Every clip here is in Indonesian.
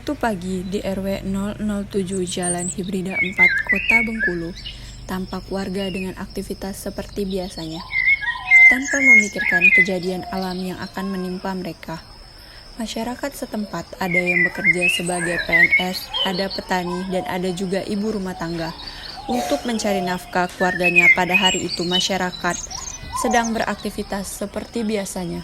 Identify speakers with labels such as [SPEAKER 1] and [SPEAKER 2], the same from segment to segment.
[SPEAKER 1] Suatu pagi di RW 007 Jalan Hibrida 4, Kota Bengkulu, tampak warga dengan aktivitas seperti biasanya, tanpa memikirkan kejadian alam yang akan menimpa mereka. Masyarakat setempat ada yang bekerja sebagai PNS, ada petani, dan ada juga ibu rumah tangga. Untuk mencari nafkah keluarganya pada hari itu, masyarakat sedang beraktivitas seperti biasanya.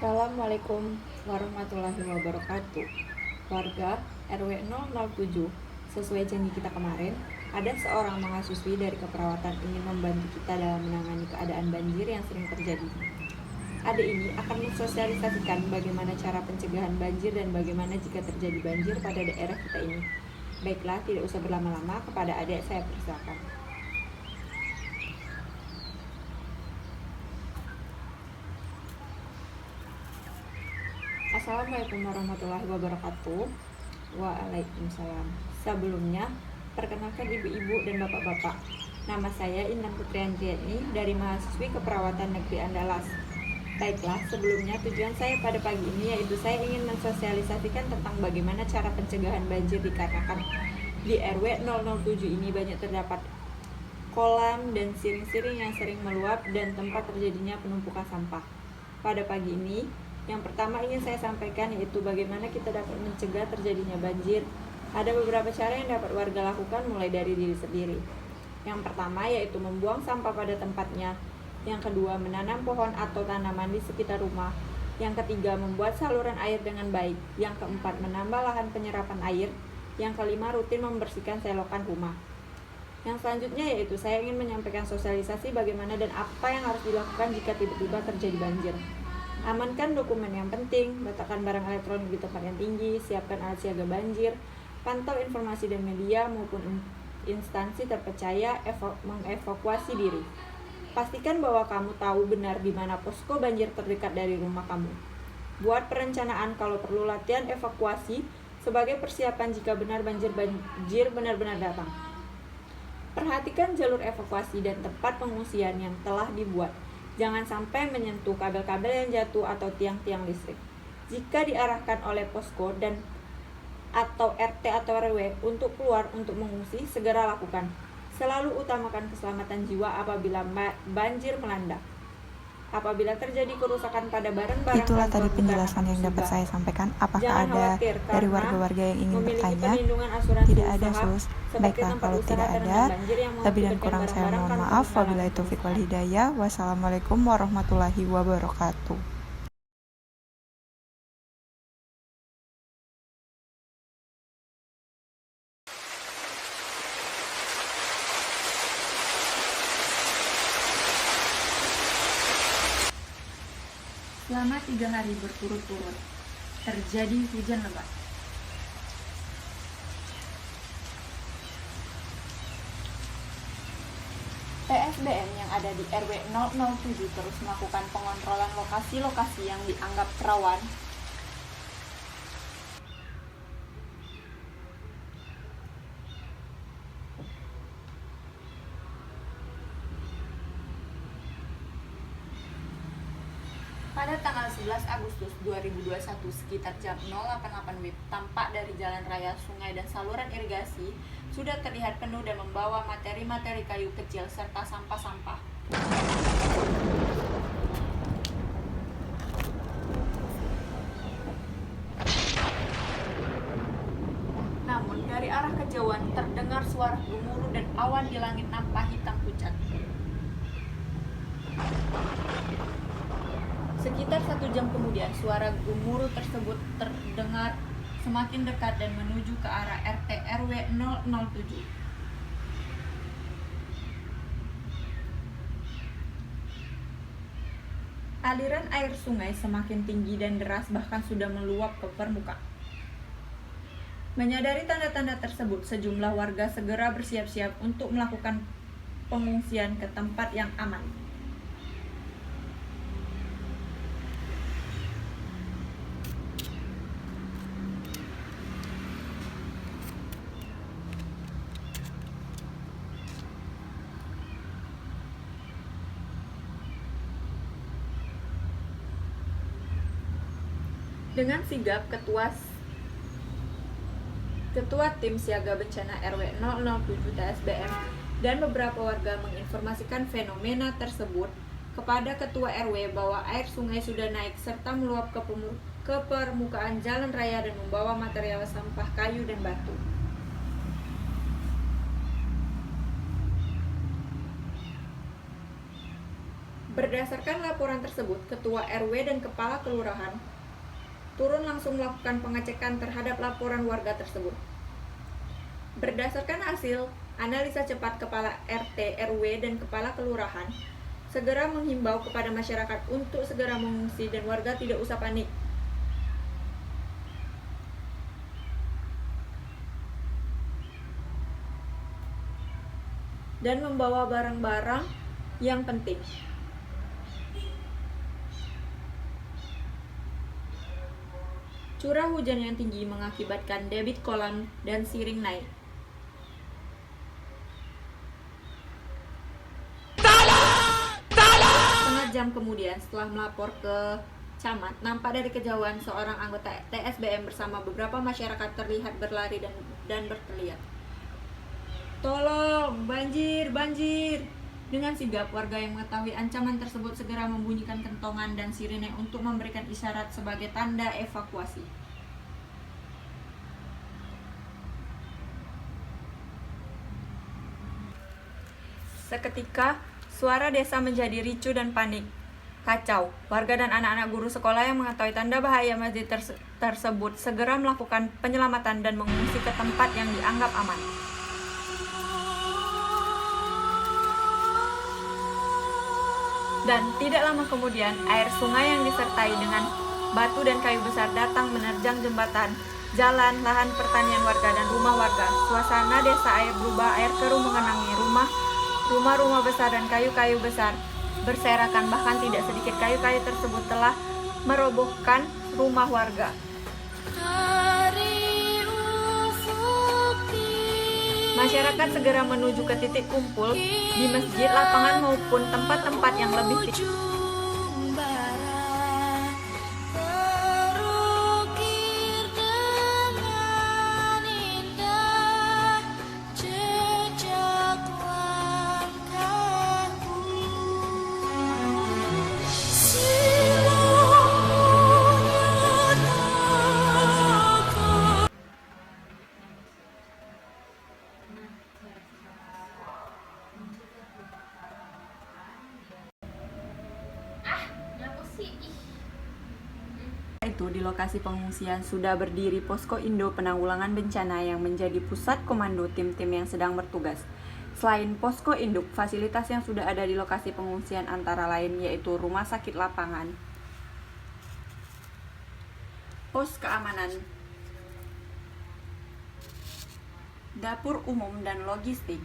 [SPEAKER 2] Assalamualaikum warahmatullahi wabarakatuh. Warga RW 007, sesuai janji kita kemarin, ada seorang mahasiswi dari keperawatan ingin membantu kita dalam menangani keadaan banjir yang sering terjadi. Ade ini akan mensosialisasikan bagaimana cara pencegahan banjir dan bagaimana jika terjadi banjir pada daerah kita ini. Baiklah, tidak usah berlama-lama, kepada Ade saya persilakan. Assalamualaikum warahmatullahi wabarakatuh. Waalaikumsalam. Sebelumnya, perkenalkan ibu-ibu dan bapak-bapak. Nama saya Intan Putriantiani dari mahasiswi Keperawatan Negeri Andalas. Baiklah, sebelumnya tujuan saya pada pagi ini yaitu saya ingin mensosialisasikan tentang bagaimana cara pencegahan banjir dikarenakan di RW 007 ini banyak terdapat kolam dan siring-siring yang sering meluap dan tempat terjadinya penumpukan sampah. Pada pagi ini, yang pertama ingin saya sampaikan yaitu bagaimana kita dapat mencegah terjadinya banjir. Ada beberapa cara yang dapat warga lakukan mulai dari diri sendiri. Yang pertama yaitu membuang sampah pada tempatnya. Yang kedua, menanam pohon atau tanaman di sekitar rumah. Yang ketiga, membuat saluran air dengan baik. Yang keempat, menambah lahan penyerapan air. Yang kelima, rutin membersihkan selokan rumah. Yang selanjutnya yaitu saya ingin menyampaikan sosialisasi bagaimana dan apa yang harus dilakukan jika tiba-tiba terjadi banjir. Amankan dokumen yang penting, letakkan barang elektronik di tempat yang tinggi, siapkan alat siaga banjir, pantau informasi dan media maupun instansi terpercaya, mengevakuasi diri. Pastikan bahwa kamu tahu benar di mana posko banjir terdekat dari rumah kamu. Buat perencanaan kalau perlu latihan evakuasi sebagai persiapan jika benar banjir benar-benar datang. Perhatikan jalur evakuasi dan tempat pengungsian yang telah dibuat. Jangan sampai menyentuh kabel-kabel yang jatuh atau tiang-tiang listrik. Jika diarahkan oleh posko dan atau RT atau RW untuk keluar untuk mengungsi, segera lakukan. Selalu utamakan keselamatan jiwa apabila banjir melanda. Apabila terjadi kerusakan pada barang-barang,
[SPEAKER 1] itulah tadi penjelasan yang dapat saya sampaikan. Apakah ada dari warga-warga yang ingin bertanya? Tidak ada, Sus. Baiklah, kalau tidak ada, lebih dan kurang saya mohon maaf. Wabillahi taufiq wal hidayah. Wassalamualaikum warahmatullahi wabarakatuh.
[SPEAKER 2] Selama 3 hari berturut-turut terjadi hujan lebat. PSBM yang ada di RW 007 terus melakukan pengontrolan lokasi-lokasi yang dianggap rawan pada tanggal 11 Agustus 2021 sekitar jam 08.08 WIB, tampak dari jalan raya, sungai, dan saluran irigasi sudah terlihat penuh dan membawa materi-materi kayu kecil serta sampah-sampah. Namun dari arah kejauhan terdengar suara gemuruh dan awan di langit nampak hitam pucat. Sekitar 1 jam kemudian, suara gemuruh tersebut terdengar semakin dekat dan menuju ke arah RT RW 007. Aliran air sungai semakin tinggi dan deras, bahkan sudah meluap ke permukaan. Menyadari tanda-tanda tersebut, sejumlah warga segera bersiap-siap untuk melakukan pengungsian ke tempat yang aman. Dengan sigap, Ketua Tim Siaga Bencana RW 007 TSBM dan beberapa warga menginformasikan fenomena tersebut kepada Ketua RW bahwa air sungai sudah naik serta meluap ke permukaan jalan raya dan membawa material sampah kayu dan batu. Berdasarkan laporan tersebut, Ketua RW dan Kepala Kelurahan turun langsung melakukan pengecekan terhadap laporan warga tersebut. Berdasarkan hasil analisa cepat Kepala RT, RW, dan Kepala Kelurahan, segera menghimbau kepada masyarakat untuk segera mengungsi dan warga tidak usah panik. Dan membawa barang-barang yang penting. Curah hujan yang tinggi mengakibatkan debit kolam dan siring naik. Setengah jam kemudian, setelah melapor ke camat, nampak dari kejauhan seorang anggota TSBM bersama beberapa masyarakat terlihat berlari dan berteriak, "Tolong, banjir, banjir!" Dengan sigap, warga yang mengetahui ancaman tersebut segera membunyikan kentongan dan sirine untuk memberikan isyarat sebagai tanda evakuasi. Seketika, suara desa menjadi ricuh dan panik. Kacau, warga dan anak-anak guru sekolah yang mengetahui tanda bahaya masjid tersebut segera melakukan penyelamatan dan mengungsi ke tempat yang dianggap aman. Dan tidak lama kemudian, air sungai yang disertai dengan batu dan kayu besar datang menerjang jembatan, jalan, lahan pertanian warga, dan rumah warga. Suasana desa air berubah, air keruh mengenangi rumah-rumah besar dan kayu-kayu besar berserakan. Bahkan tidak sedikit kayu-kayu tersebut telah merobohkan rumah warga. Masyarakat segera menuju ke titik kumpul di masjid, lapangan maupun tempat-tempat yang lebih tinggi. Itu di lokasi pengungsian sudah berdiri Posko Indo Penanggulangan Bencana yang menjadi pusat komando tim-tim yang sedang bertugas. Selain Posko Induk, fasilitas yang sudah ada di lokasi pengungsian antara lain yaitu rumah sakit lapangan, pos keamanan, dapur umum dan logistik,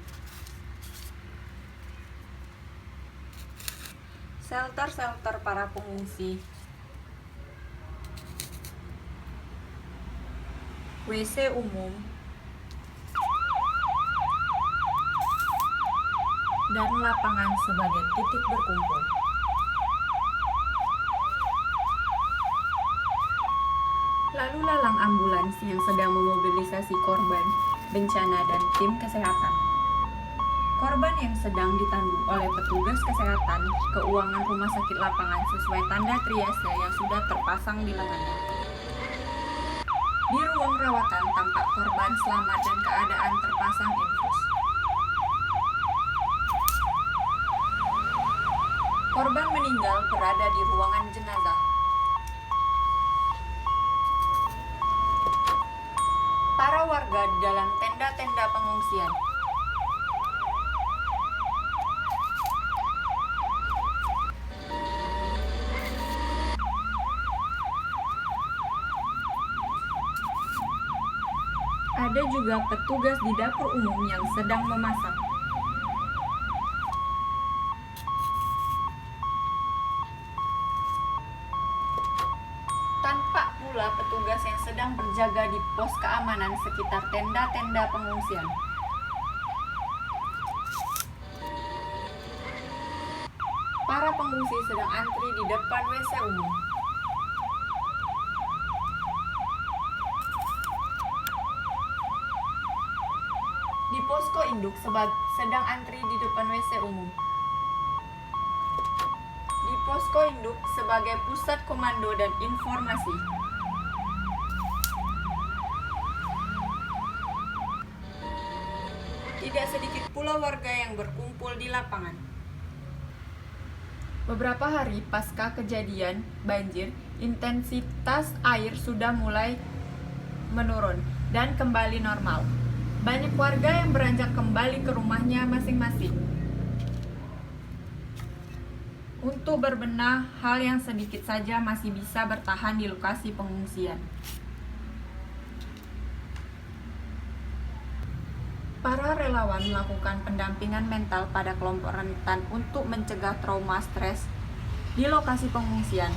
[SPEAKER 2] shelter para pengungsi, WC umum, dan lapangan sebagai titik berkumpul. Lalu lalang ambulans yang sedang memobilisasi korban bencana dan tim kesehatan. Korban yang sedang ditandu oleh petugas kesehatan keuangan rumah sakit lapangan sesuai tanda triase yang sudah terpasang di lengannya. Di ruang rawatan tampak korban selamat dan keadaan terpasang infus. Korban meninggal berada di ruangan jenazah. Para warga di dalam tenda-tenda pengungsian.
[SPEAKER 1] Ada juga petugas di dapur umum yang sedang memasak. Tampak pula petugas yang sedang berjaga di pos keamanan sekitar tenda-tenda pengungsian. Para pengungsi sedang antri di depan WC umum. Di posko induk sedang antri di depan WC umum. Di posko induk sebagai pusat komando dan informasi. Tidak sedikit pula warga yang berkumpul di lapangan. Beberapa hari pasca kejadian banjir, intensitas air sudah mulai menurun dan kembali normal. Banyak warga yang beranjak kembali ke rumahnya masing-masing untuk berbenah hal yang sedikit saja masih bisa bertahan di lokasi pengungsian. Para relawan melakukan pendampingan mental pada kelompok rentan untuk mencegah trauma stres di lokasi pengungsian.